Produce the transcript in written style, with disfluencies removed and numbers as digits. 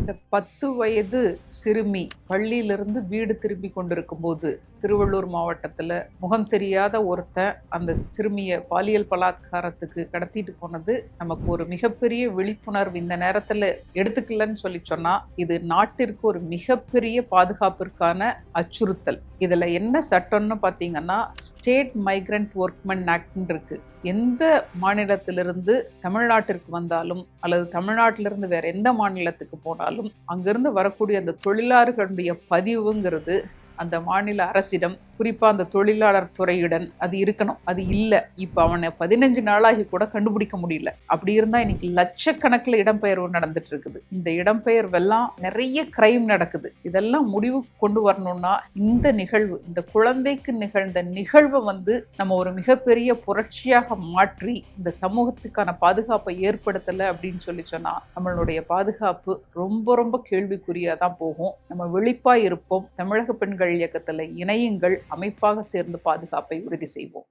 இந்த 10 வயது சிறுமி பள்ளியிலிருந்து வீடு திரும்பி கொண்டிருக்கும் போது திருவள்ளூர் மாவட்டத்தில் முகம் தெரியாத ஒருத்தன் அந்த சிறுமியை பாலியல் பலாத்காரத்துக்கு கடத்திட்டு போனது நமக்கு ஒரு மிகப்பெரிய விழிப்புணர்வு இந்த நேரத்தில் எடுத்துக்கலன்னு சொல்லி சொன்னால் இது நாட்டிற்கு ஒரு மிகப்பெரிய பாதுகாப்பிற்கான அச்சுறுத்தல். இதில் என்ன சட்டம்னு பார்த்தீங்கன்னா ஸ்டேட் மைக்ரண்ட் ஒர்க்மென் ஆக்ட்னு இருக்கு. எந்த மாநிலத்திலிருந்து தமிழ்நாட்டிற்கு வந்தாலும் அல்லது தமிழ்நாட்டிலிருந்து வேற எந்த மாநிலத்துக்கு போனாலும் அங்கிருந்து வரக்கூடிய அந்த தொழிலாளர்களுடைய பதிவுங்கிறது அந்த மாநில அரசிடம், குறிப்பா அந்த தொழிலாளர் துறையுடன் அது இருக்கணும். அது இல்லை. இப்போ அவனை 15 நாளாகி கூட கண்டுபிடிக்க முடியல. அப்படி இருந்தா இன்னைக்கு லட்சக்கணக்கில் இடம்பெயர்வு நடந்துட்டு இருக்குது. இந்த இடம்பெயர்வெல்லாம் நிறைய கிரைம் நடக்குது. இதெல்லாம் முடிவு கொண்டு வரணும்னா இந்த நிகழ்வு, இந்த குழந்தைக்கு நிகழ்ந்த நிகழ்வை நம்ம ஒரு மிகப்பெரிய புரட்சியாக மாற்றி இந்த சமூகத்துக்கான பாதுகாப்பை ஏற்படுத்தலை அப்படின்னு சொல்லி சொன்னா நம்மளுடைய பாதுகாப்பு ரொம்ப ரொம்ப கேள்விக்குறியா தான் போகும். நம்ம விழிப்பாய் இருப்போம். தமிழக பெண்கள் இயக்கத்தில் இணையுங்கள். அமைப்பாக சேர்ந்து பாதுகாப்பை உறுதி செய்வோம்.